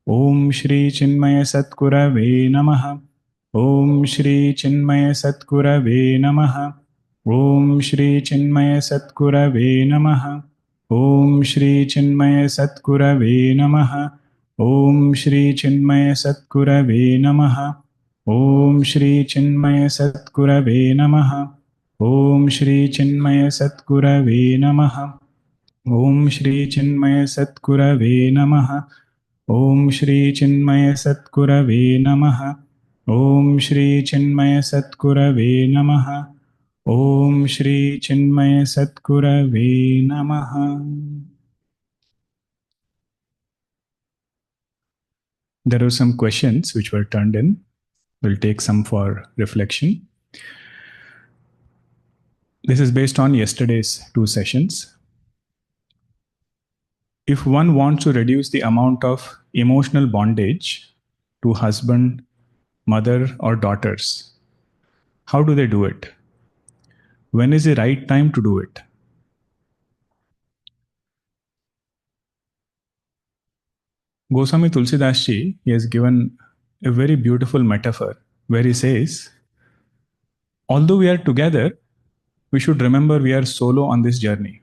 Om Shri Chinmaya Satgurave Namaha. Om Shri Chinmaya Satgurave Namaha. Om Shri Chinmaya Satgurave Namaha. Om Shri Chinmaya Satgurave Namaha. Om Shri Chinmaya Satgurave Namaha. Om Shri Chinmaya Satgurave Namaha. Om Shri Chinmaya Satgurave Namaha. Om Shri Chinmaya Satgurave Namaha. Om Shri Chinmaya Satgurave Namaha. Om Shri Chinmaya Satgurave Namaha. Om Shri Chinmaya Satgurave Namaha. There are some questions which were turned in. We'll take some for reflection. This is based on yesterday's 2 sessions. If one wants to reduce the amount of emotional bondage to husband, mother, or daughters, how do they do it? When is the right time to do it? Goswami Tulsidas Ji, he has given a very beautiful metaphor where he says, although we are together, we should remember we are solo on this journey.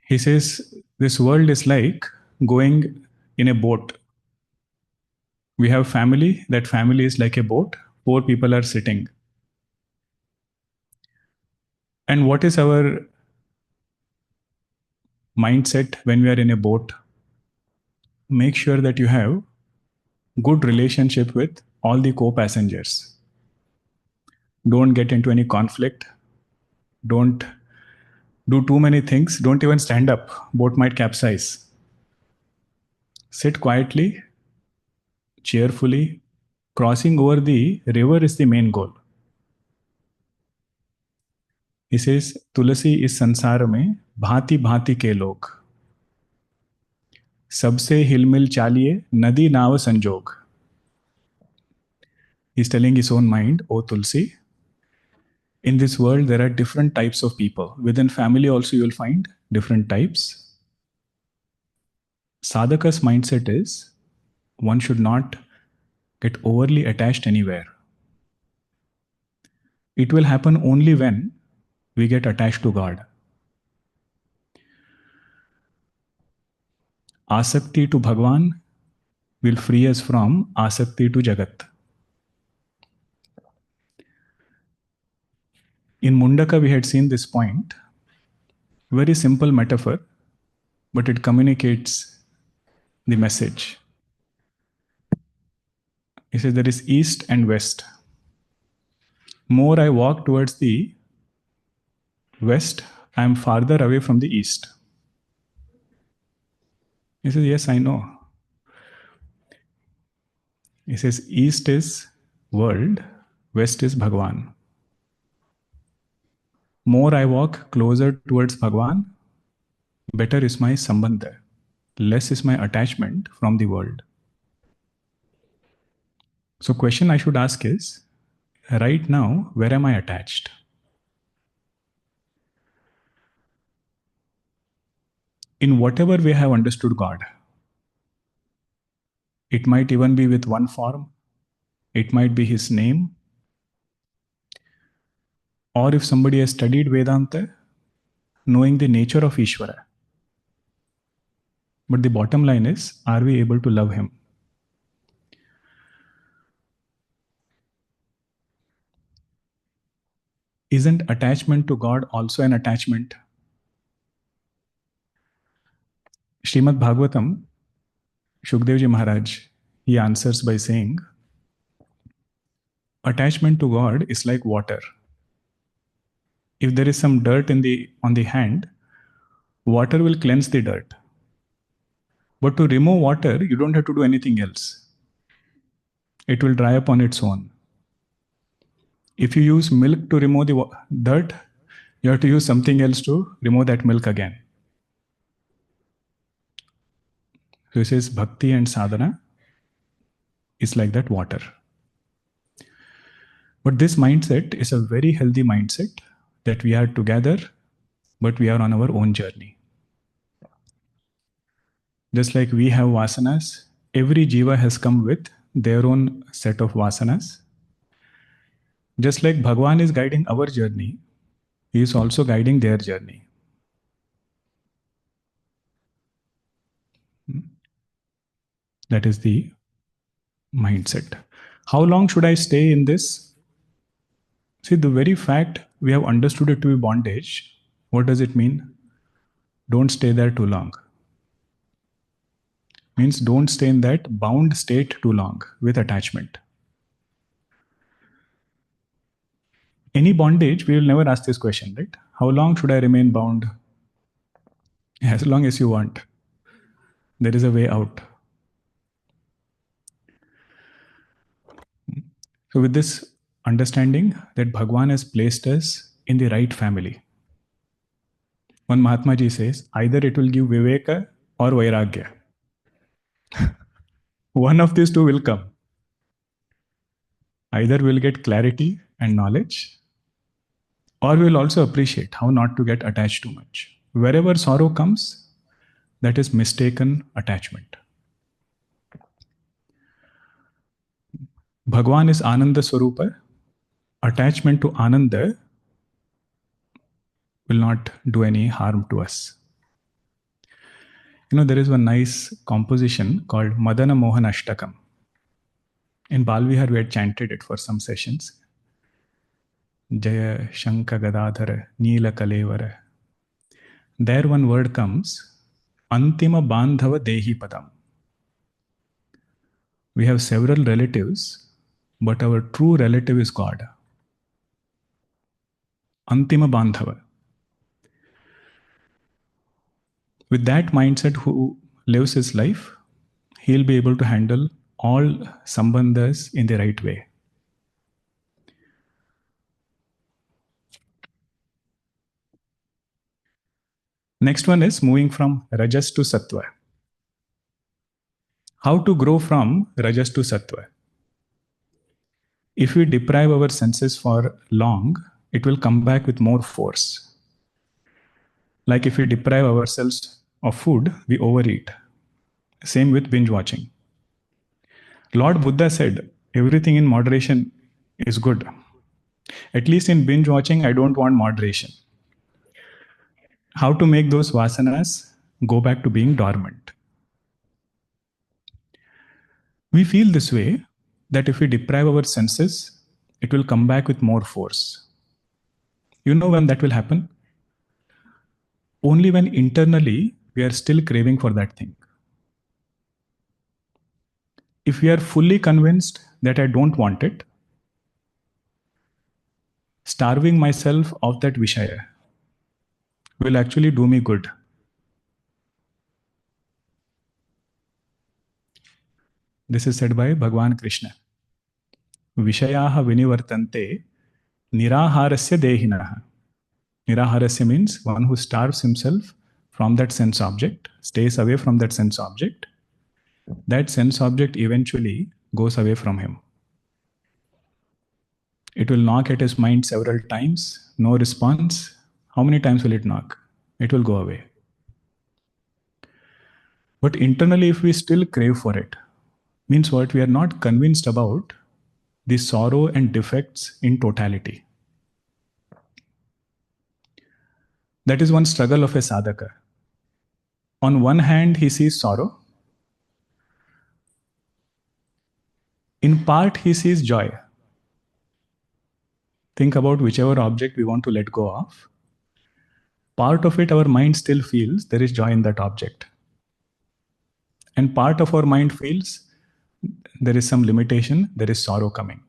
He says, this world is like going in a boat. We have family, that family is like a boat, 4 people are sitting. And what is our mindset when we are in a boat? Make sure that you have good relationship with all the co-passengers. Don't get into any conflict. Don't do too many things. Don't even stand up. Boat might capsize. Sit quietly, cheerfully. Crossing over the river is the main goal. He says, तुलसी इस संसार में भांति भांति के लोग, सबसे हिलमिल चालिए नदी नाव संजोग. He's telling his own mind, O Tulsi, in this world there are different types of people. Within family also you'll find different types. Sadhaka's mindset is one should not get overly attached anywhere. It will happen only when we get attached to God. Asakti to Bhagwan will free us from asakti to Jagat. In Mundaka, we had seen this point. Very simple metaphor, but it communicates the message. He says there is east and west. More I walk towards the west, I am farther away from the east. He says, yes, I know. He says, east is world, west is Bhagwan. More I walk closer towards Bhagwan, better is my sambandha. Less is my attachment from the world. So question I should ask is, right now, where am I attached? In whatever way I have understood God, it might even be with one form, it might be his name, or if somebody has studied Vedanta, knowing the nature of Ishvara. But the bottom line is, are we able to love him? Isn't attachment to God also an attachment? Srimad Bhagavatam, Shukdev Ji Maharaj, he answers by saying, attachment to God is like water. If there is some dirt on the hand, water will cleanse the dirt. But to remove water, you don't have to do anything else. It will dry up on its own. If you use milk to remove the dirt, you have to use something else to remove that milk again. So he says bhakti and sadhana is like that water. But this mindset is a very healthy mindset that we are together, but we are on our own journey. Just like we have vasanas, every jiva has come with their own set of vasanas. Just like Bhagwan is guiding our journey, he is also guiding their journey. That is the mindset. How long should I stay in this? See, the very fact we have understood it to be bondage, what does it mean? Don't stay there too long. Means don't stay in that bound state too long with attachment. Any bondage, we will never ask this question, right? How long should I remain bound? As long as you want. There is a way out. So, with this understanding that Bhagwan has placed us in the right family, one Mahatma Ji says, either it will give Viveka or Vairagya. One of these two will come. Either we'll get clarity and knowledge, or we'll also appreciate how not to get attached too much. Wherever sorrow comes, that is mistaken attachment. Bhagwan is Ananda Swarupa. Attachment to Ananda will not do any harm to us. There is one nice composition called Madana Mohan Ashtakam. In Balvihar, we had chanted it for some sessions. Jaya Shanka Gadadhara Neela Kalevara. There one word comes, Antima Bandhava Dehi Padam. We have several relatives, but our true relative is God. Antima Bandhava. With that mindset, who lives his life, he'll be able to handle all sambandhas in the right way. Next one is moving from Rajas to Sattva. How to grow from Rajas to Sattva? If we deprive our senses for long, it will come back with more force. Like if we deprive ourselves of food, we overeat. Same with binge watching. Lord Buddha said, everything in moderation is good. At least in binge watching, I don't want moderation. How to make those vasanas go back to being dormant? We feel this way that if we deprive our senses, it will come back with more force. You know when that will happen? Only when internally we are still craving for that thing. If we are fully convinced that I don't want it, starving myself of that Vishaya will actually do me good. This is said by Bhagwan Krishna. Vishayaha vinivartante niraharasya dehinaha. Niraharasya means one who starves himself from that sense object, stays away from that sense object. That sense object eventually goes away from him. It will knock at his mind several times, no response. How many times will it knock? It will go away. But internally, if we still crave for it, means what? We are not convinced about the sorrow and defects in totality. That is one struggle of a sadhaka. On one hand, he sees sorrow. In part, he sees joy. Think about whichever object we want to let go of. Part of it, our mind still feels there is joy in that object. And part of our mind feels there is some limitation, there is sorrow coming.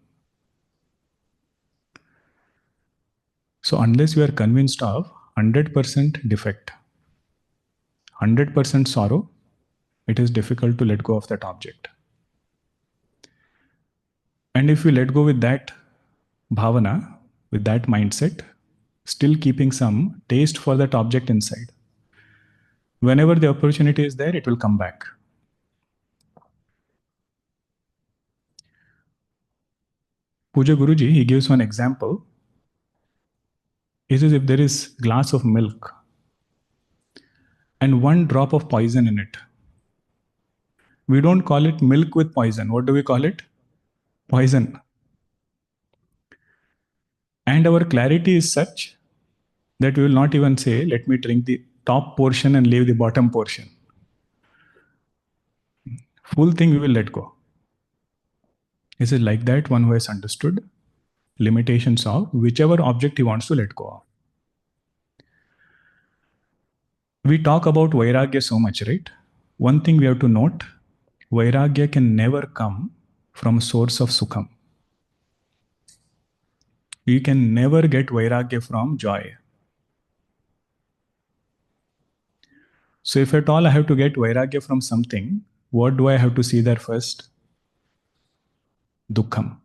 So unless you are convinced of 100% defect, 100% sorrow, it is difficult to let go of that object. And if we let go with that bhavana, with that mindset, still keeping some taste for that object inside, whenever the opportunity is there, it will come back. Puja Guruji, he gives one example. He says if there is glass of milk and one drop of poison in it, We don't call it milk with poison. What do we call it? Poison. And our clarity is such that we will not even say, let me drink the top portion and leave the bottom portion. Full thing we will let go. Is it like that? One who has understood limitations of whichever object he wants to let go of. We talk about Vairagya so much, right? One thing we have to note, Vairagya can never come from source of Sukham. We can never get Vairagya from joy. So if at all I have to get Vairagya from something, what do I have to see there first? Dukkham.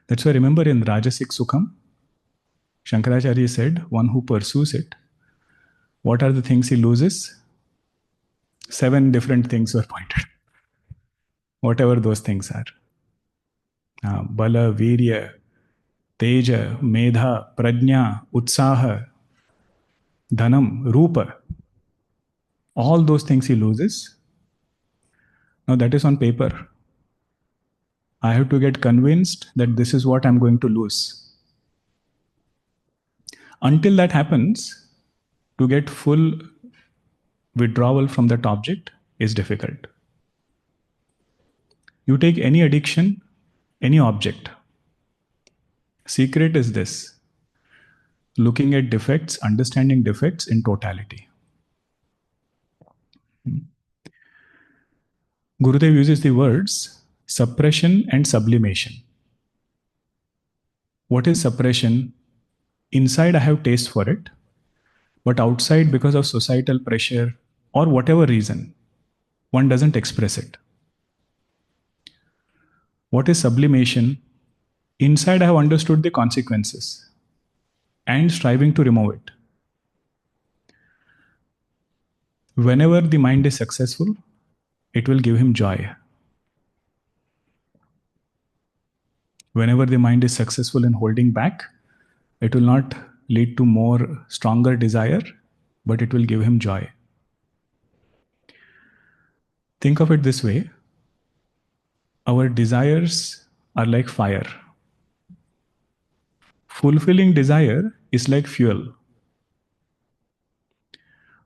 That's why remember in Rajasic Sukham, Shankaracharya said, one who pursues it, what are the things he loses? 7 different things were pointed. Whatever those things are. Bala, Virya, Teja, Medha, Prajna, Utsaha, Dhanam, Rupa. All those things he loses. Now that is on paper. I have to get convinced that this is what I'm going to lose. Until that happens, to get full withdrawal from that object is difficult. You take any addiction, any object. Secret is this: looking at defects, understanding defects in totality. Gurudev uses the words suppression and sublimation. What is suppression? Inside I have taste for it, but outside, because of societal pressure or whatever reason, one doesn't express it. What is sublimation? Inside I have understood the consequences and striving to remove it. Whenever the mind is successful, it will give him joy. Whenever the mind is successful in holding back, it will not lead to more stronger desire, but it will give him joy. Think of it this way. Our desires are like fire. Fulfilling desire is like fuel.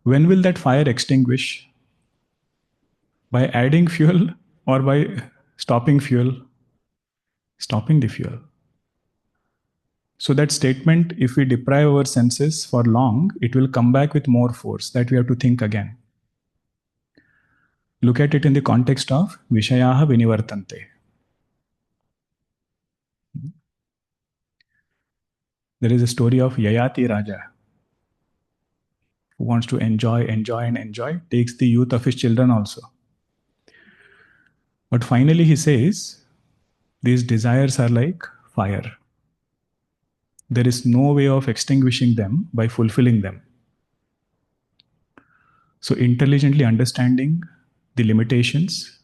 When will that fire extinguish? By adding fuel or by stopping fuel? Stopping the fuel. So that statement, if we deprive our senses for long, it will come back with more force that we have to think again. Look at it in the context of Vishayaha Vinivartante. There is a story of Yayati Raja who wants to enjoy, takes the youth of his children also. But finally he says, these desires are like fire. There is no way of extinguishing them by fulfilling them. So intelligently understanding the limitations,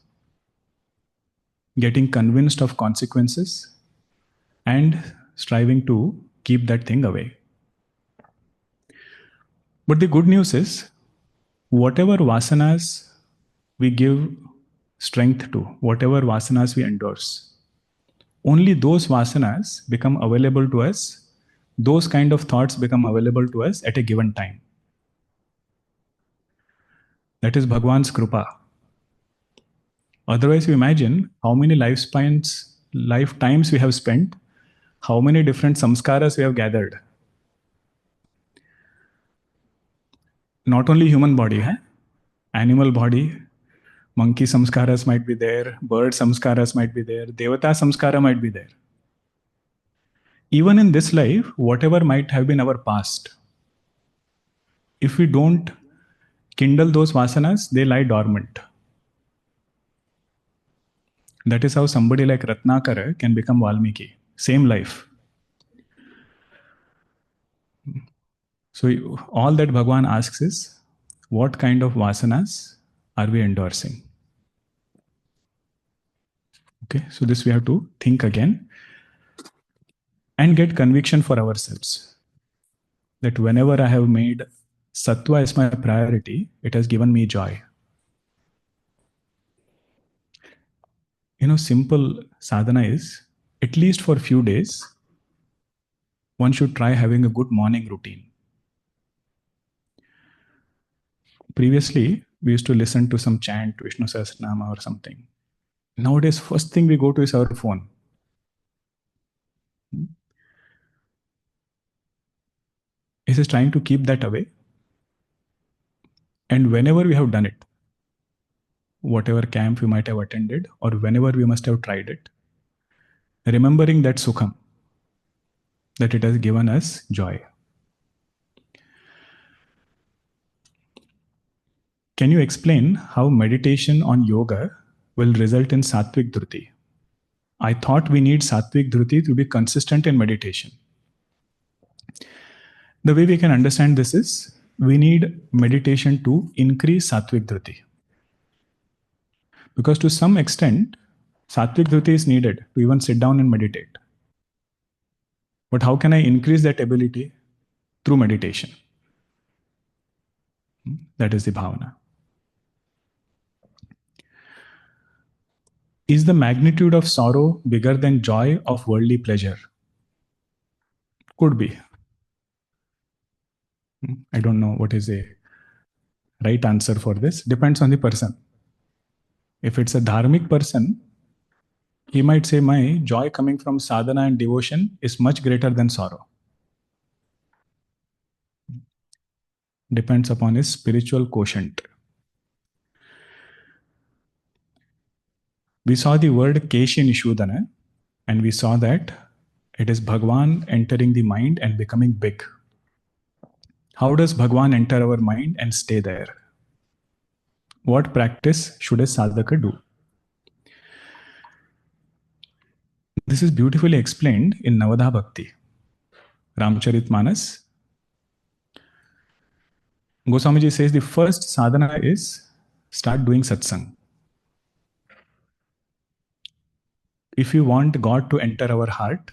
getting convinced of consequences, and striving to keep that thing away. But the good news is, whatever vasanas we give strength to, whatever vasanas we endorse, only those vasanas become available to us, those kind of thoughts become available to us at a given time. That is Bhagwan's Krupa. Otherwise, you imagine how many lifetimes we have spent, how many different samskaras we have gathered. Not only human body, animal body, monkey samskaras might be there, bird samskaras might be there, devata samskara might be there. Even in this life, whatever might have been our past, if we don't kindle those vasanas, they lie dormant. That is how somebody like Ratnakara can become Valmiki. Same life. So all that Bhagwan asks is, what kind of vasanas are we endorsing? Okay, so this we have to think again and get conviction for ourselves. That whenever I have made Sattva as my priority, it has given me joy. Simple sadhana is, at least for a few days, one should try having a good morning routine. Previously, we used to listen to some chant, Vishnu Sahasranama or something. Nowadays, first thing we go to is our phone. Is is trying to keep that away. And whenever we have done it, whatever camp we might have attended, or whenever we must have tried it, remembering that sukham, that it has given us joy. Can you explain how meditation on yoga will result in Satvik Dhruti? I thought we need Satvik Dhruti to be consistent in meditation. The way we can understand this is, we need meditation to increase Satvik Dhruti. Because to some extent, Satvik Dhruti is needed to even sit down and meditate. But how can I increase that ability? Through meditation. That is the bhavana. Is the magnitude of sorrow bigger than joy of worldly pleasure? Could be. I don't know what is a right answer for this. Depends on the person. If it's a dharmic person, he might say, my joy coming from sadhana and devotion is much greater than sorrow. Depends upon his spiritual quotient. We saw the word Keshi Nishudana, and we saw that it is Bhagwan entering the mind and becoming big. How does Bhagwan enter our mind and stay there? What practice should a sadhaka do? This is beautifully explained in Navadha Bhakti, Ramcharitmanas. Goswamiji says the first sadhana is start doing satsang. If we want God to enter our heart,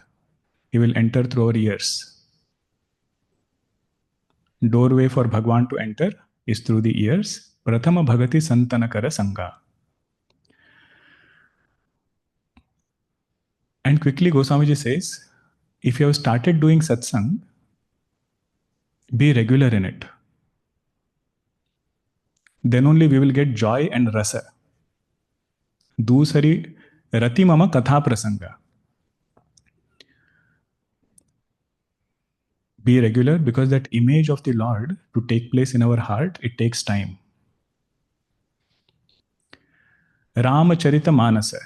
He will enter through our ears. Doorway for Bhagwan to enter is through the ears. Prathama Bhagati Santanakara Sangha. And quickly Goswamiji says, if you have started doing satsang, be regular in it. Then only we will get joy and rasa. Dusari rati mama katha prasanga. Be regular, because that image of the Lord to take place in our heart, it takes time. Ramacharita Manasa.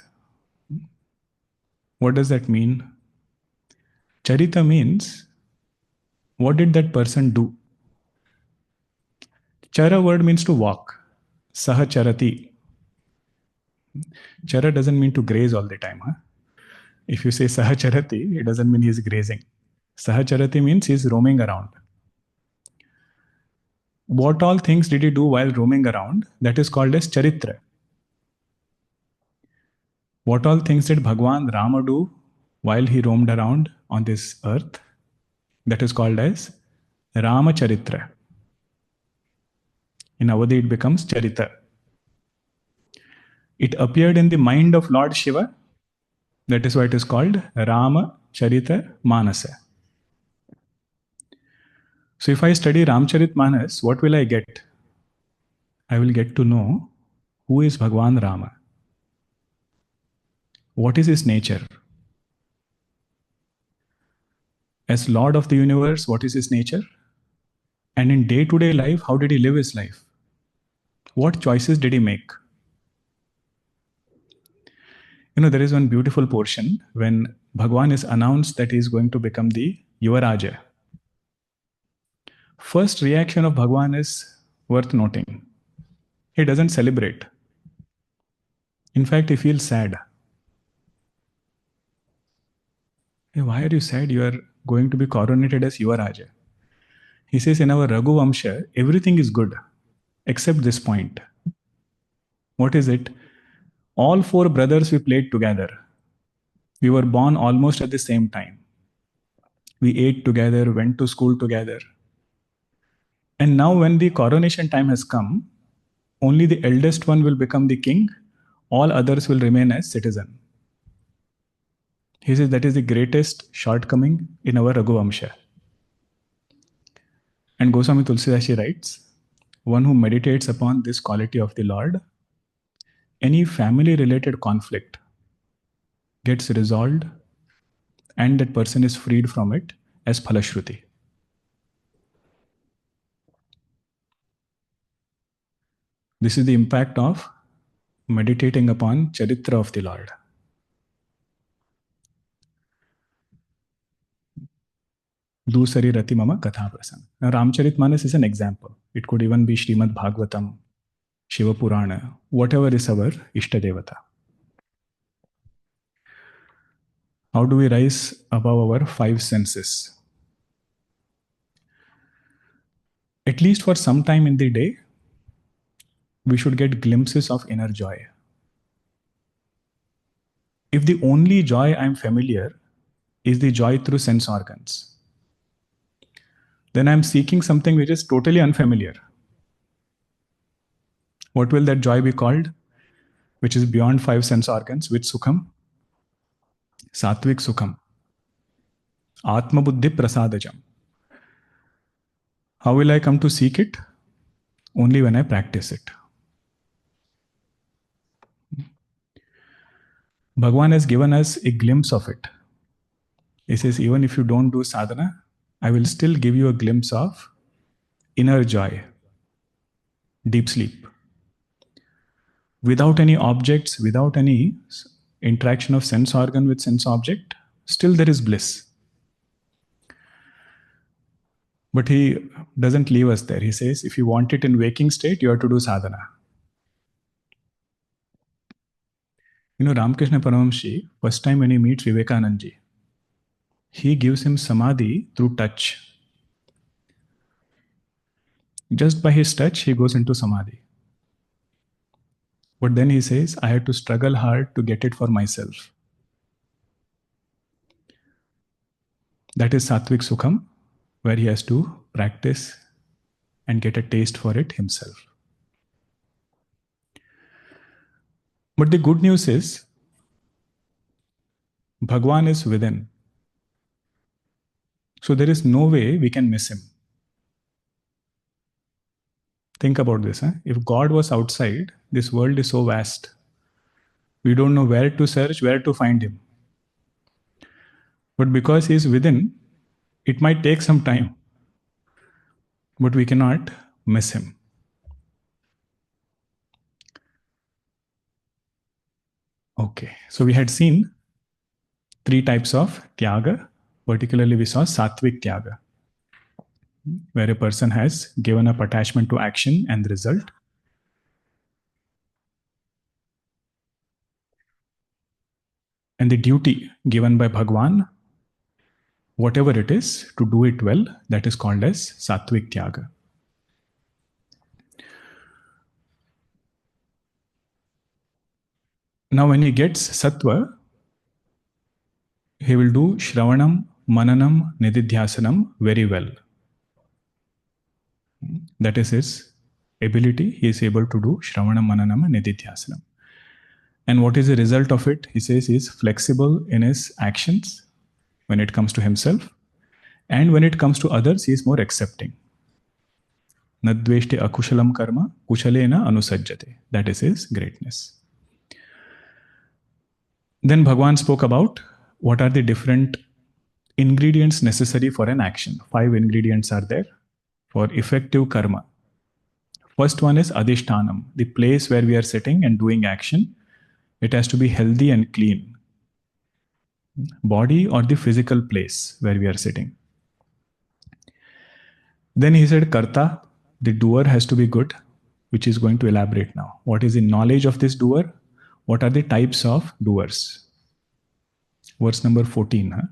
What does that mean? Charita means, what did that person do? Chara word means to walk. Saha charati. Chara doesn't mean to graze all the time. Huh? If you say saha charati, it doesn't mean he is grazing. Saha charati means he is roaming around. What all things did he do while roaming around? That is called as charitra. What all things did Bhagwan Rama do while he roamed around on this earth? That is called as Rama Charitra. In Avadhi it becomes Charita. It appeared in the mind of Lord Shiva. That is why it is called Rama Charita Manasa. So if I study Ramcharit Manas, what will I get? I will get to know who is Bhagwan Rama. What is his nature? As Lord of the universe, what is his nature? And in day-to-day life, how did he live his life? What choices did he make? There is one beautiful portion when Bhagwan is announced that he is going to become the Yuvaraja. First reaction of Bhagwan is worth noting. He doesn't celebrate. In fact, he feels sad. Hey, why are you sad? You are going to be coronated as Yuvaraja. He says, in our Raghu Vamsha, everything is good except this point. What is it? All four brothers we played together. We were born almost at the same time. We ate together, went to school together. And now when the coronation time has come, only the eldest one will become the king, all others will remain as citizen. He says that is the greatest shortcoming in our Raghuvamsha. And Goswami Tulsidasi writes, one who meditates upon this quality of the Lord, any family-related conflict gets resolved and that person is freed from it as phalashruti. This is the impact of meditating upon Charitra of the Lord. Dusari Rati Mama Katha Prasang. Now, Ramcharitmanas is an example. It could even be Srimad Bhagavatam, Shiva Purana, whatever is our Ishtadevata. How do we rise above our five senses? At least for some time in the day, we should get glimpses of inner joy. If the only joy I'm familiar is the joy through sense organs, then I'm seeking something which is totally unfamiliar. What will that joy be called? Which is beyond five sense organs. Which Sukham? Satvik Sukham. Atma Buddhi Prasadajam. How will I come to seek it? Only when I practice it. Bhagavan has given us a glimpse of it. He says, even if you don't do sadhana, I will still give you a glimpse of inner joy, deep sleep. Without any objects, without any interaction of sense organ with sense object, still there is bliss. But he doesn't leave us there. He says, if you want it in waking state, you have to do sadhana. You know, Ramakrishna Paramahamsa, first time when he meets Vivekananda, he gives him samadhi through touch. Just by his touch, he goes into samadhi. But then he says, I had to struggle hard to get it for myself. That is Satvik Sukham, where he has to practice and get a taste for it himself. But the good news is, Bhagwan is within. So there is no way we can miss him. Think about this. If God was outside, this world is so vast. We don't know where to search, where to find him. But because he is within, it might take some time. But we cannot miss him. Okay, so we had seen three types of tyaga. Particularly, we saw Satvik Tyaga, where a person has given up attachment to action and the result. And the duty given by Bhagwan, whatever it is, to do it well, that is called as Satvik Tyaga. Now, when he gets Sattva, he will do Shravanam, Mananam, Nididhyasanam very well. That is his ability. He is able to do Shravanam, Mananam, and Nididhyasanam. And what is the result of it? He says he is flexible in his actions when it comes to himself. And when it comes to others, he is more accepting. Nadveshte akushalam karma, kushalena anusajjate. That is his greatness. Then Bhagwan spoke about what are the different ingredients necessary for an action. 5 ingredients are there for effective karma. First one is adhishtanam, the place where we are sitting and doing action. It has to be healthy and clean. Body or the physical place where we are sitting. Then he said karta, the doer has to be good, which is going to elaborate now. What is the knowledge of this doer? What are the types of doers? Verse number 14.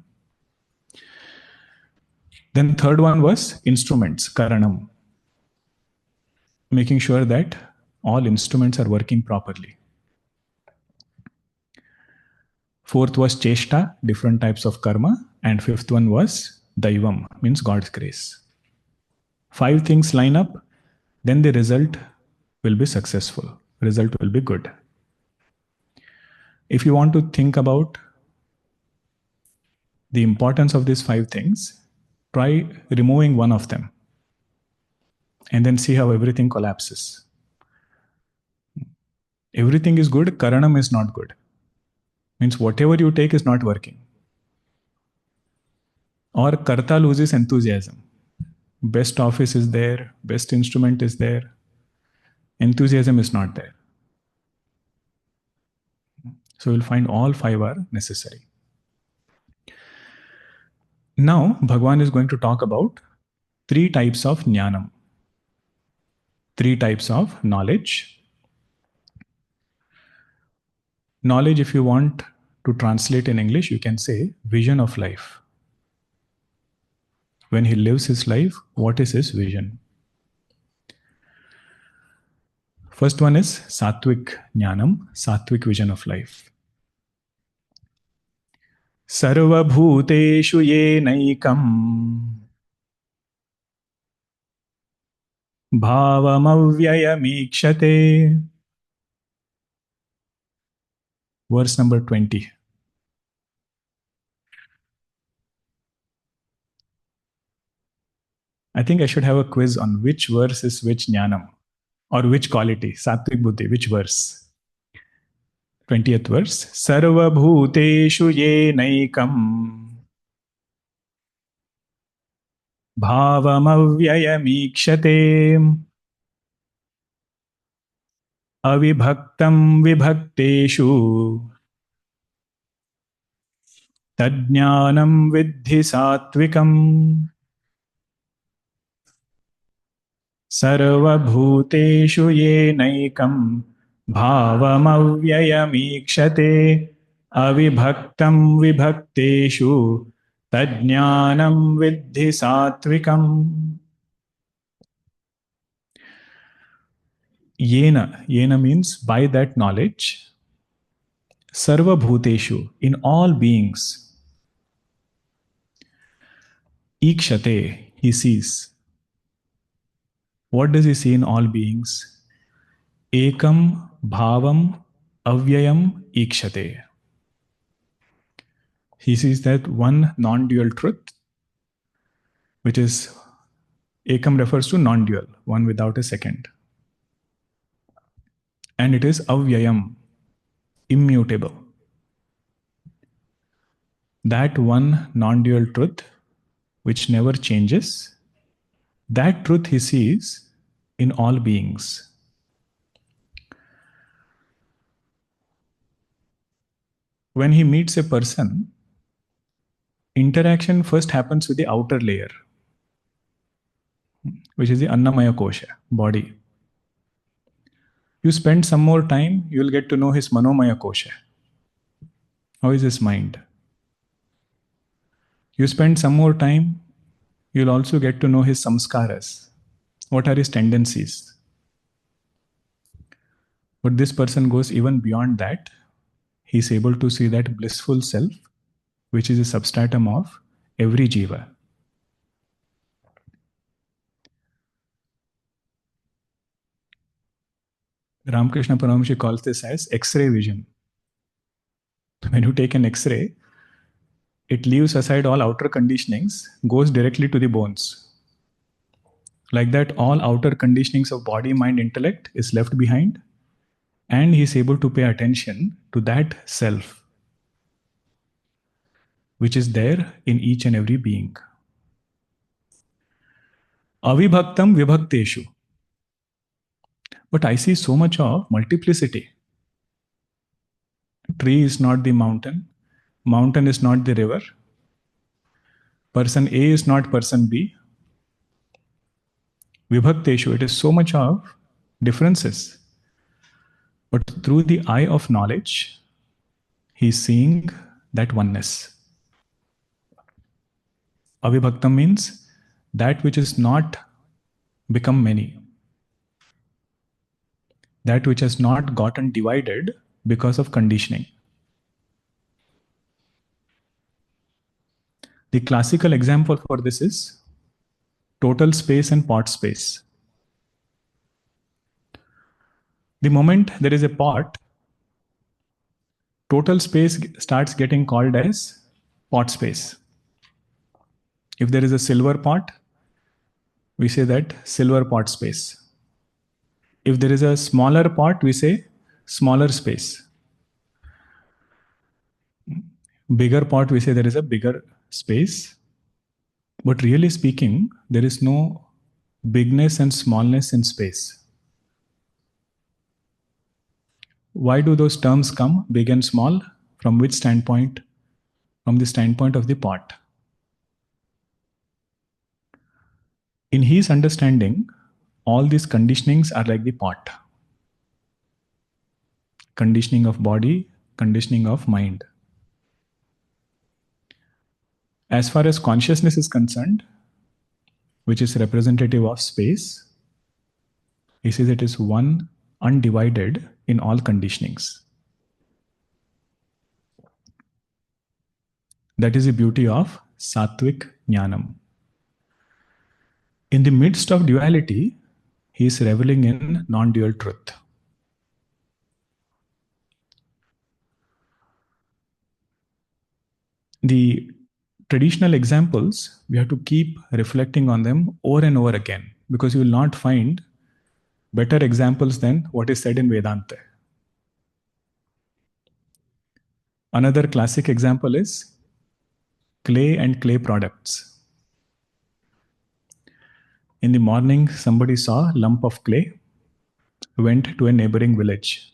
Then third one was instruments, karanam. Making sure that all instruments are working properly. Fourth was cheshta, different types of karma. And fifth one was daivam, means God's grace. 5 things line up, then the result will be successful. Result will be good. If you want to think about the importance of these 5 things, try removing one of them and then see how everything collapses. Everything is good, karanam is not good. Means whatever you take is not working. Or karta loses enthusiasm. Best office is there, best instrument is there, enthusiasm is not there. So you'll find all 5 are necessary. Now, Bhagwan is going to talk about 3 types of jnanam, 3 types of knowledge. Knowledge, if you want to translate in English, you can say vision of life. When he lives his life, what is his vision? First one is Satvik Gyanam, Satvik vision of life. Sarvabhuteshu yenaikam bhavamavyayamikshate. Verse number 20. I think I should have a quiz on which verse is which jnanam or which quality. Satvik buddhi, which verse? 20th verse. Sarvabhuteshu yenaikam bhavamavyayamikshate avibhaktam vibhakteshu तज्ज्ञानं विद्धि सात्विकम् सर्वभूतेषु येनैकं भावमव्ययमीक्षते अविभक्तं विभक्तेषु तज्ज्ञानं विद्धि सात्विकम्. Yena means by that knowledge. Sarvabhuteshu, in all beings. Ikshate, he sees. What does he see in all beings? Ekam bhavam avyayam ikshate. He sees that one non-dual truth, which is ekam refers to non-dual, one without a second. And it is avyayam, immutable. That one non-dual truth, which never changes, that truth he sees in all beings. When he meets a person, interaction first happens with the outer layer, which is the Annamaya Kosha, body. You spend some more time, you'll get to know his Manomaya Kosha. How is his mind? You spend some more time, you'll also get to know his samskaras. What are his tendencies? But this person goes even beyond that. He's able to see that blissful self, which is a substratum of every jiva. Ramakrishna Paramahansa calls this as X-ray vision. When you take an X-ray, it leaves aside all outer conditionings, goes directly to the bones. Like that, all outer conditionings of body, mind, intellect is left behind, and he is able to pay attention to that self, which is there in each and every being. Avibhaktam vibhakteshu. But I see so much of multiplicity. Tree is not the mountain. Mountain is not the river. Person A is not person B. Vibhakteshu, it is so much of differences. But through the eye of knowledge, he is seeing that oneness. Avibhaktam means that which is not become many. That which has not gotten divided because of conditioning. The classical example for this is total space and pot space. The moment there is a pot, total space starts getting called as pot space. If there is a silver pot, we say that silver pot space. If there is a smaller pot, we say smaller space. Bigger pot, we say there is a bigger space. But really speaking, there is no bigness and smallness in space. Why do those terms come, big and small? From which standpoint? From the standpoint of the pot. In his understanding, all these conditionings are like the pot. Conditioning of body, conditioning of mind. As far as consciousness is concerned, which is representative of space, he says it is one undivided in all conditionings. That is the beauty of Satvik Gyanam. In the midst of duality, he is reveling in non-dual truth. The traditional examples, we have to keep reflecting on them over and over again, because you will not find better examples than what is said in Vedanta. Another classic example is clay and clay products. In the morning, somebody saw a lump of clay, went to a neighboring village.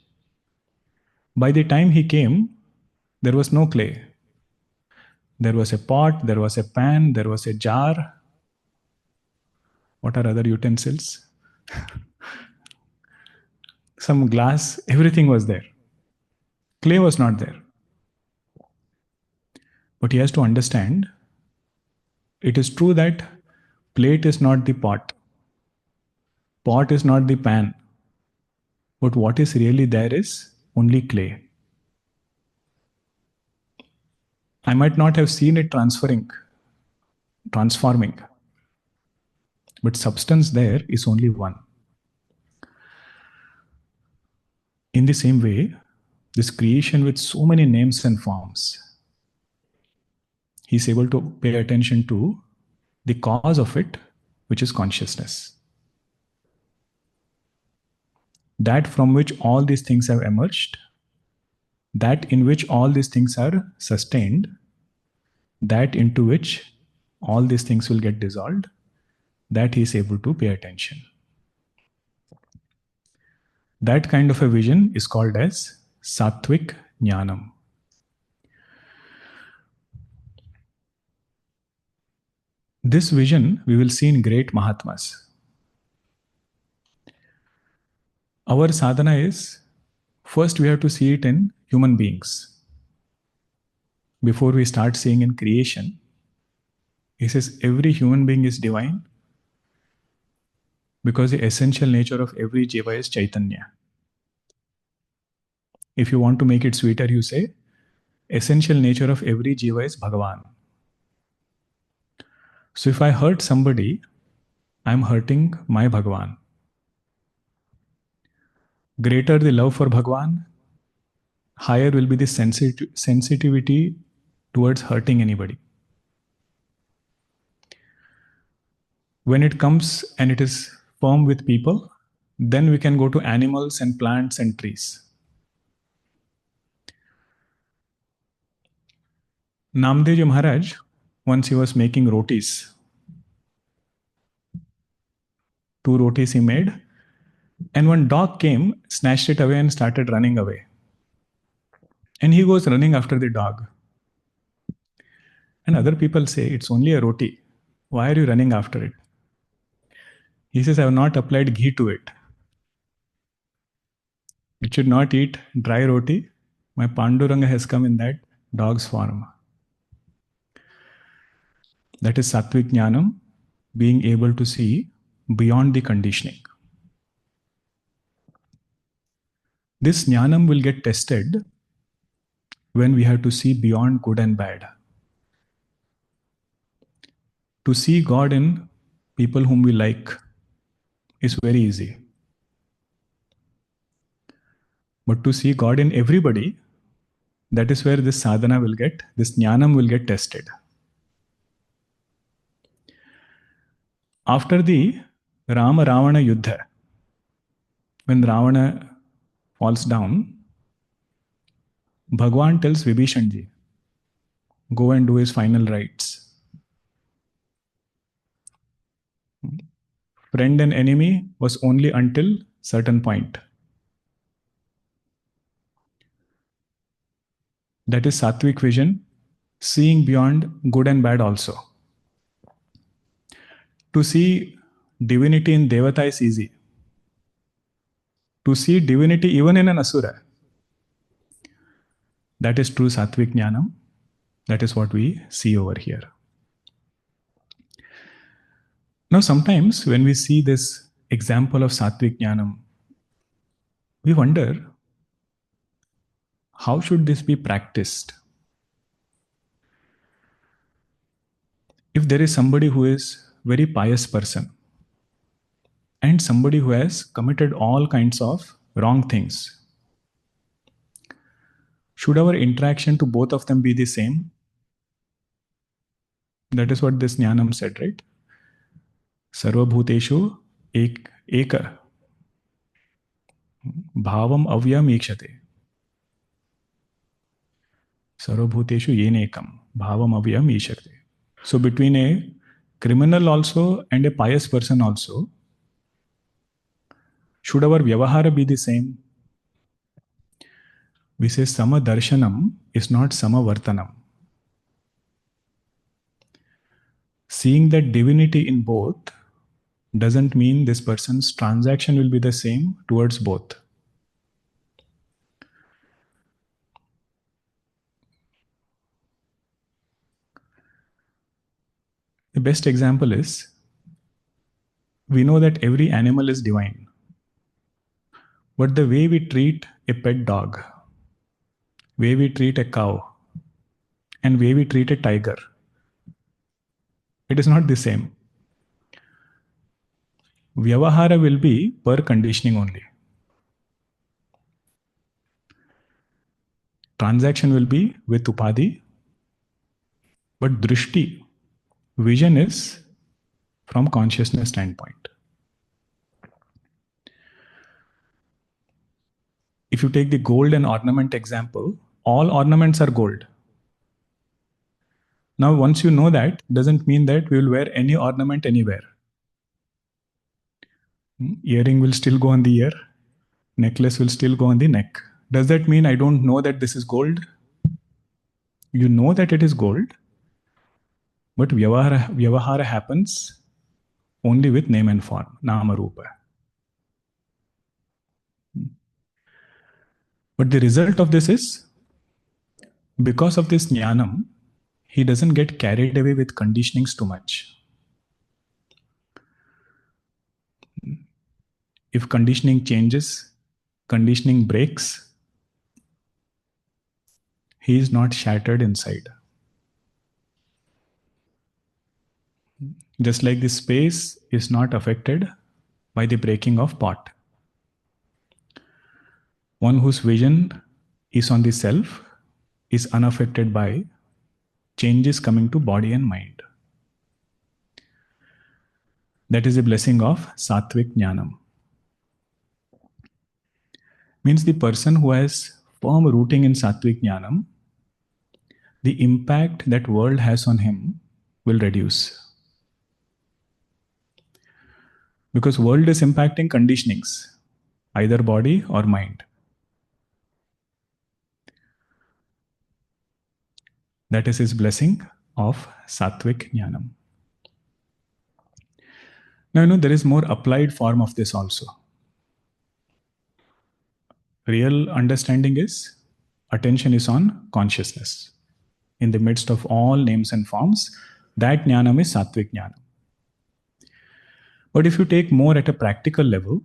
By the time he came, there was no clay. There was a pot, there was a pan, there was a jar. What are other utensils? Some glass, everything was there. Clay was not there. But he has to understand, it is true that plate is not the pot. Pot is not the pan. But what is really there is only clay. I might not have seen it transforming, but substance there is only one. In the same way, this creation with so many names and forms, he's able to pay attention to the cause of it, which is consciousness. That from which all these things have emerged, that in which all these things are sustained, that into which all these things will get dissolved, that he is able to pay attention. That kind of a vision is called as Satvik Gyanam. This vision we will see in great Mahatmas. Our sadhana is, first we have to see it in human beings. Before we start seeing in creation, he says every human being is divine because the essential nature of every jiva is Chaitanya. If you want to make it sweeter, you say, essential nature of every jiva is Bhagavan. So if I hurt somebody, I'm hurting my Bhagavan. Greater the love for Bhagavan, higher will be the sensitivity towards hurting anybody. When it comes and it is firm with people, then we can go to animals and plants and trees. Namdev Ji Maharaj, once he was making rotis. 2 rotis he made, and one dog came, snatched it away and started running away. And he goes running after the dog. And other people say, it's only a roti. Why are you running after it? He says, I have not applied ghee to it. It should not eat dry roti. My Panduranga has come in that dog's form. That is Satvik Gyanam, being able to see beyond the conditioning. This Jnanam will get tested when we have to see beyond good and bad. To see God in people whom we like is very easy. But to see God in everybody, That is where this sadhana will get, this jnanam will get tested. After the Rama Ravana Yuddha, when Ravana falls down, Bhagwan tells Vibhishanji, go and do his final rites. Friend and enemy was only until certain point. That is Satvik vision, seeing beyond good and bad also. To see divinity in Devata is easy. To see divinity even in an Asura, that is true Satvik Gyanam. That is what we see over here. Now, sometimes when we see this example of Satvik Gyanam, we wonder, how should this be practiced? If there is somebody who is very pious person and somebody who has committed all kinds of wrong things, should our interaction to both of them be the same? That is what this Jnanam said, right? Sarvabhuteshu eka bhavam avyam ikshate. Sarvabhuteshu yenekam bhavam avyam ikshate. So between a criminal also and a pious person also, should our vyavahara be the same? We say sama darshanam is not sama vartanam. Seeing that divinity in both doesn't mean this person's transaction will be the same towards both. The best example is, we know that every animal is divine. But the way we treat a pet dog, way we treat a cow, and way we treat a tiger, it is not the same. Vyavahara will be per conditioning only. Transaction will be with upadhi, but drishti, vision is from consciousness standpoint. If you take the gold and ornament example, all ornaments are gold. Now, once you know that, doesn't mean that we will wear any ornament anywhere. Earring will still go on the ear, necklace will still go on the neck. Does that mean I don't know that this is gold? You know that it is gold, but vyavahara happens only with name and form, nama rupa. But the result of this is, because of this jnanam, he doesn't get carried away with conditionings too much. If conditioning changes, conditioning breaks, he is not shattered inside. Just like the space is not affected by the breaking of pot. One whose vision is on the self is unaffected by changes coming to body and mind. That is the blessing of Satvik Gyanam. Means the person who has firm rooting in Satvik Gyanam, the impact that world has on him will reduce. Because world is impacting conditionings, either body or mind. That is his blessing of Satvik Gyanam. Now, there is more applied form of this also. Real understanding is, attention is on consciousness. In the midst of all names and forms, that Jnanam is Satvik Gyanam. But if you take more at a practical level,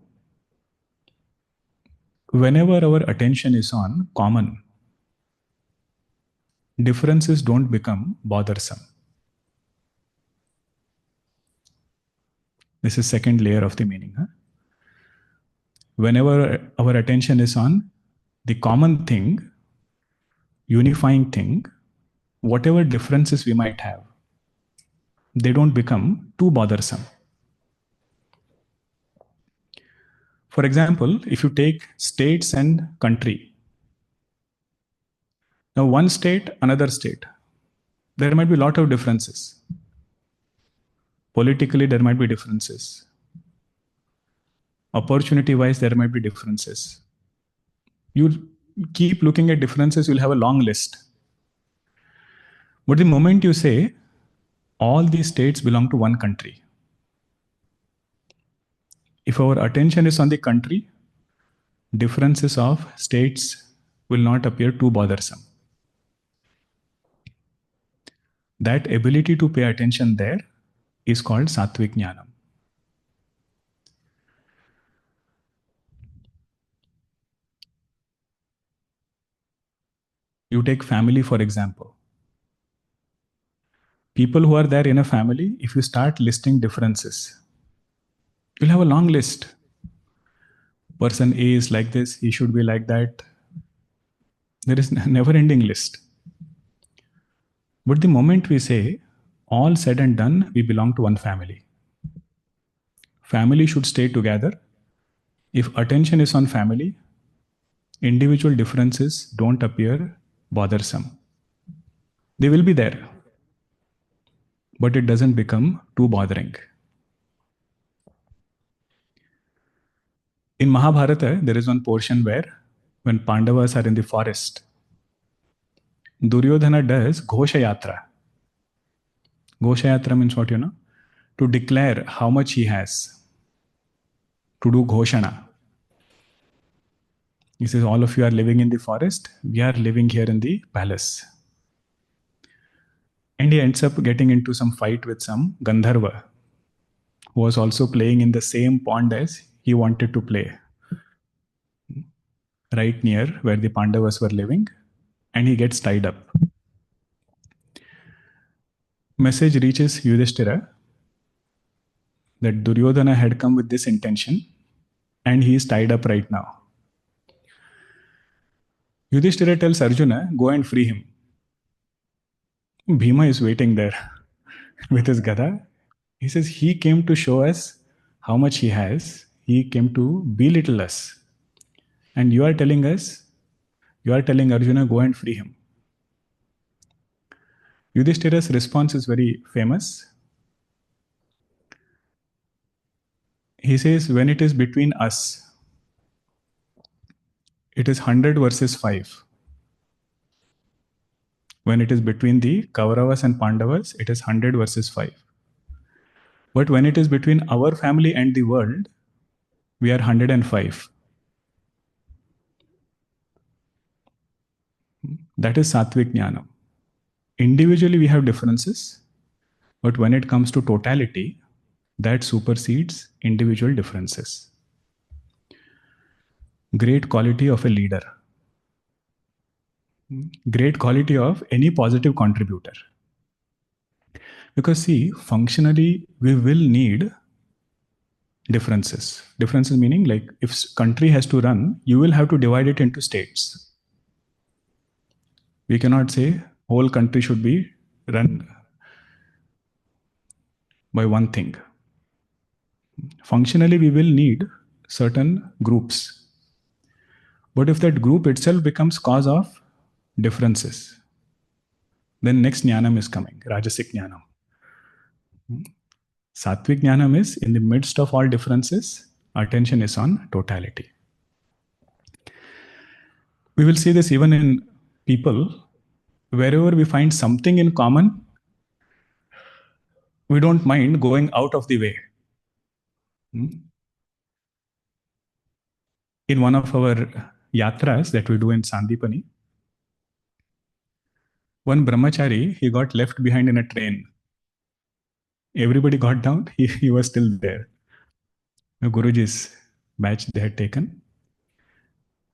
whenever our attention is on common, differences don't become bothersome. This is second layer of the meaning. Whenever our attention is on the common thing, unifying thing, whatever differences we might have, they don't become too bothersome. For example, if you take states and country, now one state, another state, there might be a lot of differences. Politically, there might be differences. Opportunity wise, there might be differences. You keep looking at differences, you'll have a long list. But the moment you say all these states belong to one country, if our attention is on the country, differences of states will not appear too bothersome. That ability to pay attention there is called Satvik Gyanam. You take family, for example. People who are there in a family, if you start listing differences, you'll have a long list. Person A is like this, he should be like that. There is a never ending list. But the moment we say, all said and done, we belong to one family. Family should stay together. If attention is on family, individual differences don't appear bothersome. They will be there, but it doesn't become too bothering. In Mahabharata, there is one portion where, when Pandavas are in the forest, Duryodhana does Ghosha Yatra. Ghosha Yatra means what, To declare how much he has, to do Ghoshana. He says, all of you are living in the forest, we are living here in the palace. And he ends up getting into some fight with some Gandharva, who was also playing in the same pond as he wanted to play, right near where the Pandavas were living, and he gets tied up. Message reaches Yudhishthira that Duryodhana had come with this intention and he is tied up right now. Yudhishthira tells Arjuna, go and free him. Bhima is waiting there with his gada. He says he came to show us how much he has. He came to belittle us. And you are telling Arjuna, go and free him. Yudhishthira's response is very famous. He says, when it is between us, it is 100 versus 5. When it is between the Kauravas and Pandavas, it is 100 versus 5. But when it is between our family and the world, we are 105. That is Satvik Gyanam. Individually, we have differences, but when it comes to totality, that supersedes individual differences. Great quality of a leader. Great quality of any positive contributor. Because see, functionally, we will need differences. Differences meaning like if country has to run, you will have to divide it into states. We cannot say whole country should be run by one thing. Functionally, we will need certain groups. But if that group itself becomes cause of differences, then next Gyanaam is coming, Rajasic Gyani. Satvik Gyanam is in the midst of all differences, attention is on totality. We will see this even in people. Wherever we find something in common, we don't mind going out of the way. In one of our yatras that we do in Sandeepany, one brahmachari, he got left behind in a train. Everybody got down, he was still there. Guruji's batch they had taken.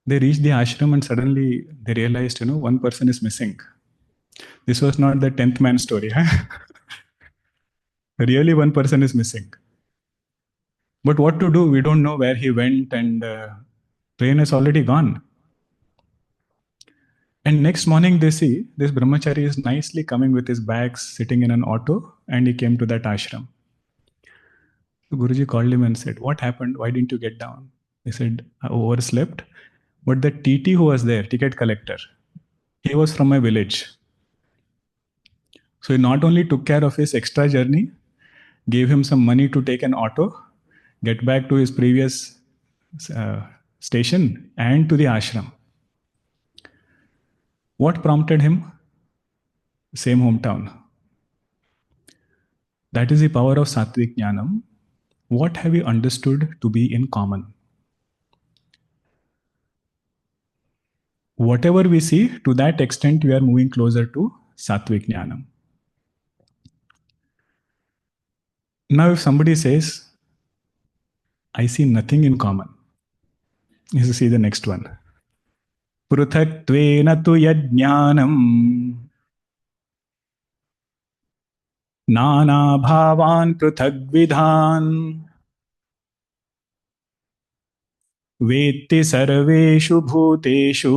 They reached the ashram and suddenly they realized, one person is missing. This was not the 10th man story. Huh? Really, one person is missing. But what to do? We don't know where he went and train is already gone. And next morning, they see this brahmachari is nicely coming with his bags, sitting in an auto, and he came to that ashram. So Guruji called him and said, "What happened? Why didn't you get down?" He said, "I overslept." But the TT who was there, ticket collector, he was from my village. So he not only took care of his extra journey, gave him some money to take an auto, get back to his previous uh, station, and to the ashram. What prompted him? Same hometown. That is the power of Satvik Gyanam. What have you understood to be in common? Whatever we see, to that extent, we are moving closer to Satvik Gyanam. Now, if somebody says, I see nothing in common, you see the next one. Pruthaktveena tu yajnanam nana bhavan pruthagvidhan vetti sarveshu bhuteshu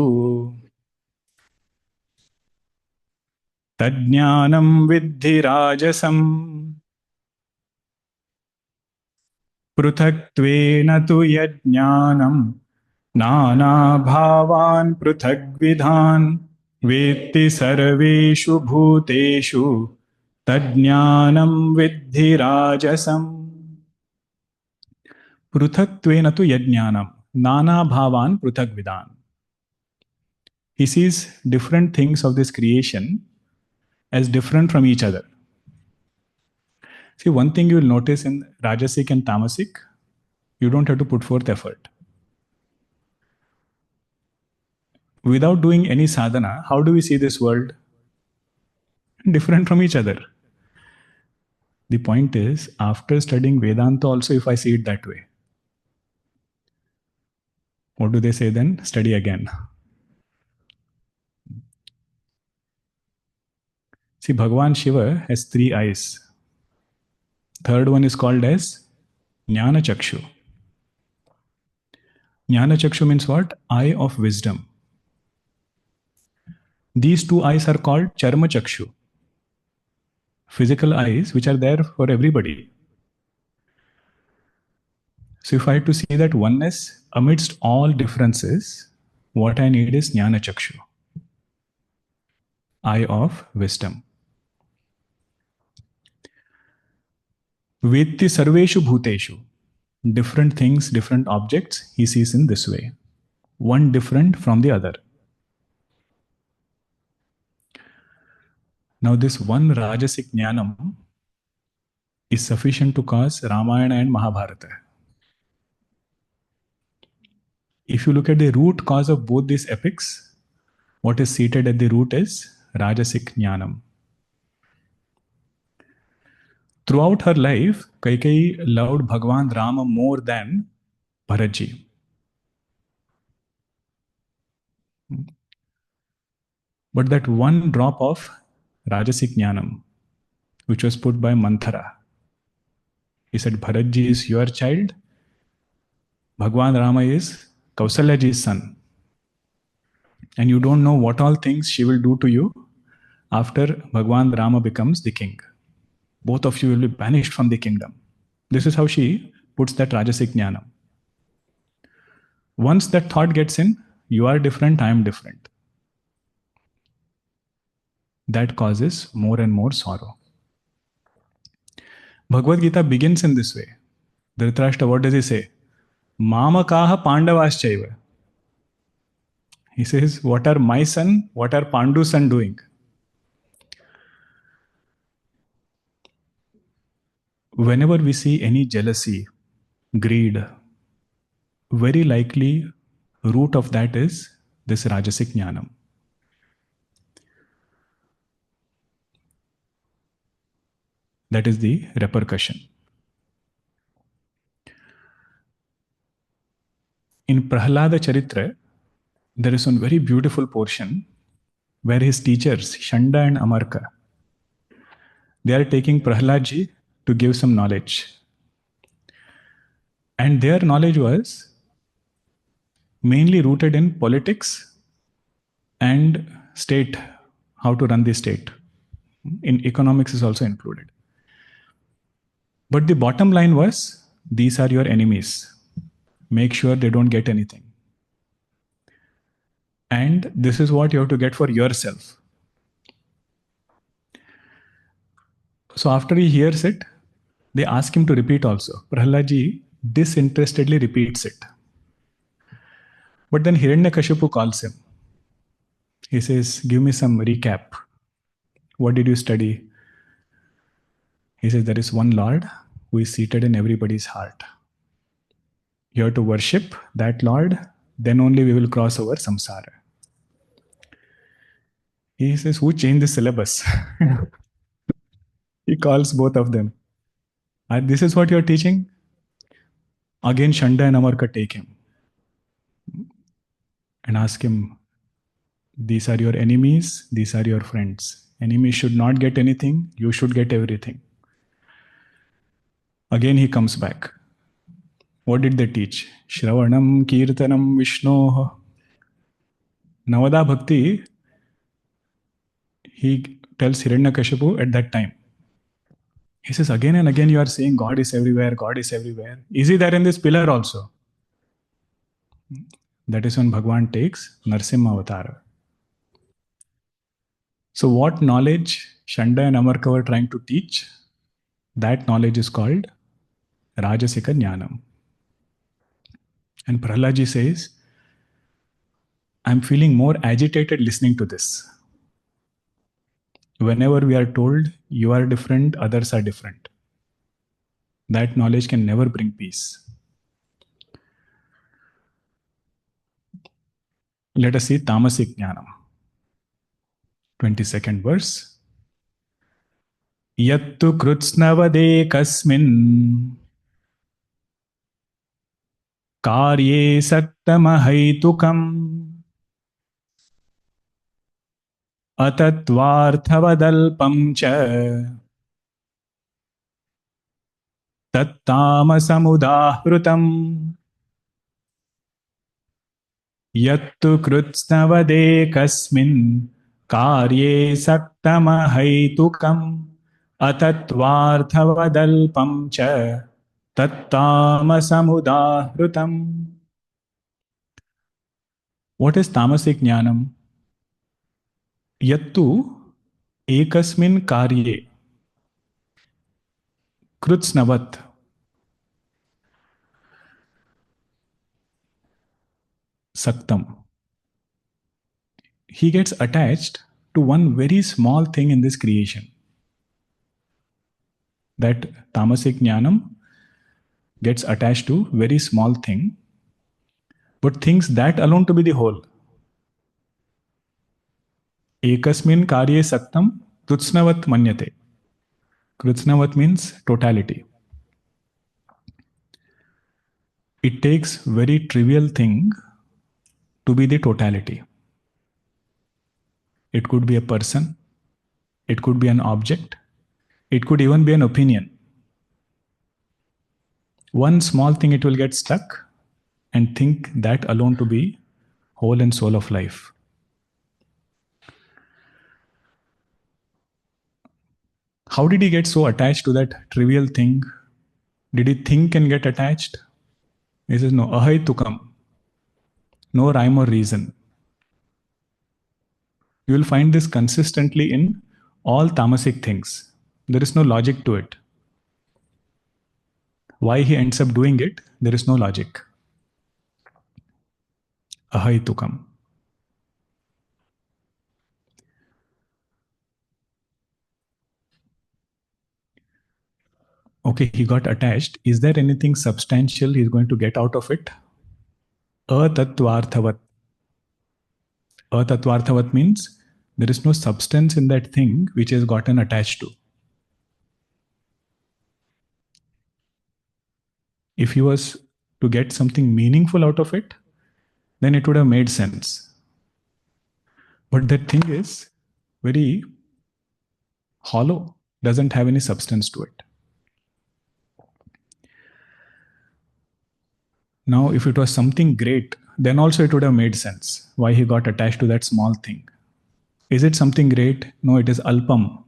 tadjnanam viddhi rajasam पृथक्त्वेन तु यज्ञानं नानाभावान् पृथग्विधान् वेत्ति सर्वेषु भूतेषु तज्ज्ञानं विद्धि राजसम् पृथक्त्वेन तु यज्ञानं नानाभावान् पृथग्विधान्. He sees different things of this creation as different from each other. See, one thing you will notice in Rajasic and Tamasic, you don't have to put forth effort. Without doing any sadhana, how do we see this world? Different from each other. The point is, after studying Vedanta also, if I see it that way, what do they say then? Study again. See, Bhagavan Shiva has 3 eyes. Third one is called as Jnana Chakshu. Jnana Chakshu means what? Eye of wisdom. These 2 eyes are called Charma Chakshu. Physical eyes, which are there for everybody. So if I had to see that oneness amidst all differences, what I need is Jnana Chakshu. Eye of wisdom. Vetti sarveshu bhuteshu. Different things, different objects, he sees in this way. One different from the other. Now this one Rajasic Jnanam is sufficient to cause Ramayana and Mahabharata. If you look at the root cause of both these epics, what is seated at the root is Rajasic Jnanam. Throughout her life, Kaikeyi loved Bhagwan Rama more than Bharatji. But that one drop of Rajasic Jnanam, which was put by Manthara, he said, Bharatji is your child, Bhagwan Rama is Kausalyaji's son. And you don't know what all things she will do to you after Bhagwan Rama becomes the king. Both of you will be banished from the kingdom. This is how she puts that Rajasic Jnanam. Once that thought gets in, you are different, I am different. That causes more and more sorrow. Bhagavad Gita begins in this way. Dhritarashtra, what does he say? Mamakaha Pandavaschaiva. He says, what are my son, what are Pandu's son doing? Whenever we see any jealousy, greed, very likely root of that is this Rajasic Jnanam. That is the repercussion. In Prahlada Charitra, there is one very beautiful portion where his teachers, Shanda and Amarka, they are taking Prahladji to give some knowledge. And their knowledge was mainly rooted in politics and state, how to run the state. In economics is also included. But the bottom line was, these are your enemies. Make sure they don't get anything. And this is what you have to get for yourself. So after he hears it, they ask him to repeat also. Prahalad disinterestedly repeats it. But then Hiranyakashipu calls him. He says, give me some recap. What did you study? He says, there is one Lord who is seated in everybody's heart. You have to worship that Lord, then only we will cross over samsara. He says, who changed the syllabus? He calls both of them. And this is what you're teaching? Again, Shanda and Amarka take him and ask him, these are your enemies, these are your friends. Enemies should not get anything, you should get everything. Again, he comes back. What did they teach? Shravanam Kirtanam Vishnoh. Navada Bhakti, he tells Hiranyakashipu at that time. He says, again and again you are saying God is everywhere, God is everywhere. Is he there in this pillar also? That is when Bhagwan takes Narsimha Avatar. So what knowledge Shanda and Amarka were trying to teach, that knowledge is called Rajasic Gyani. And Prahalad says, I'm feeling more agitated listening to this. Whenever we are told you are different, others are different, that knowledge can never bring peace. Let us see Tamasic Gyanam. 22nd verse. Yattu krutsnavade kasmin karye saktamahaitukam atatvarthavadalpam cha tattamasamudahrutam. Yattu krutsnavade kasmin karye saktamahaitukam atatvarthavadalpam cha tattamasamudahrutam. What is Tamasic Jnanam? Yattu ekasmin karye krutsnavat. Saktam. He gets attached to one very small thing in this creation. That Tamasic Jnanam gets attached to very small thing, but thinks that alone to be the whole. Ekasmin karye saktam krutsnavat manyate. Krutsnavat means totality. It takes very trivial thing to be the totality. It could be a person, it could be an object, it could even be an opinion. One small thing it will get stuck and think that alone to be whole and soul of life. How did he get so attached to that trivial thing? Did he think and get attached? He says, no, ahaitukam. No rhyme or reason. You will find this consistently in all tamasic things. There is no logic to it. Why he ends up doing it, there is no logic. Ahaitukam. Okay, he got attached. Is there anything substantial he's going to get out of it? Atattvarthavat. Atattvarthavat means there is no substance in that thing which has gotten attached to. If he was to get something meaningful out of it, then it would have made sense. But that thing is very hollow, doesn't have any substance to it. Now, if it was something great, then also it would have made sense why he got attached to that small thing. Is it something great? No, it is alpam.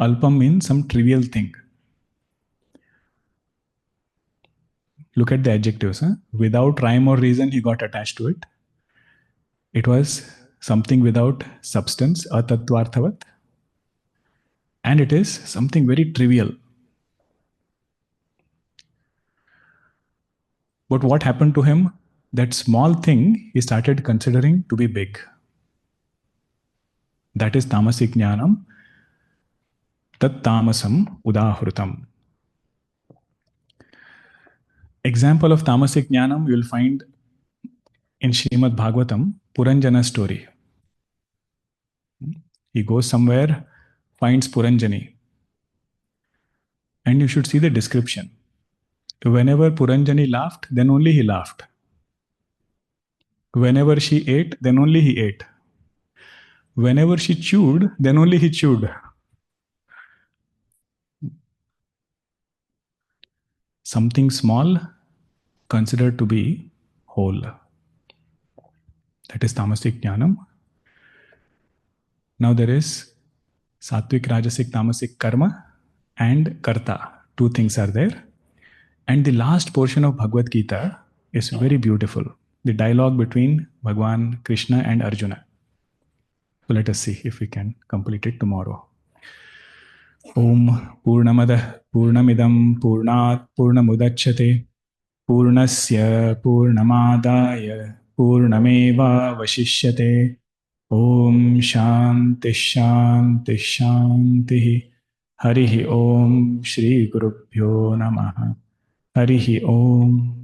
Alpam means some trivial thing. Look at the adjectives. Huh? Without rhyme or reason, he got attached to it. It was something without substance, atattvarthavat. And it is something very trivial. But what happened to him? That small thing he started considering to be big. That is Tamasic Gyanam, Tat Tamasam Udahrutam. Example of Tamasic Jnanam you will find in Srimad Bhagavatam, Puranjana story. He goes somewhere, finds Puranjani, and you should see the description. Whenever Puranjani laughed, then only he laughed. Whenever she ate, then only he ate. Whenever she chewed, then only he chewed. Something small considered to be whole. That is Tamasic Jnanam. Now there is Satvik, Rajasic, Tamasic Karma and Karta. Two things are there. And the last portion of Bhagavad Gita is very beautiful. The dialogue between Bhagwan, Krishna and Arjuna. So let us see if we can complete it tomorrow. Om Purnamadah Purnamidam Purnat Purnamudachyate Purnasya Purnamadaya Purnameva Vashishyate. Om Shanti Shanti Shanti. Harihi Om Shri Gurubhyo Namaha. Harihi Om.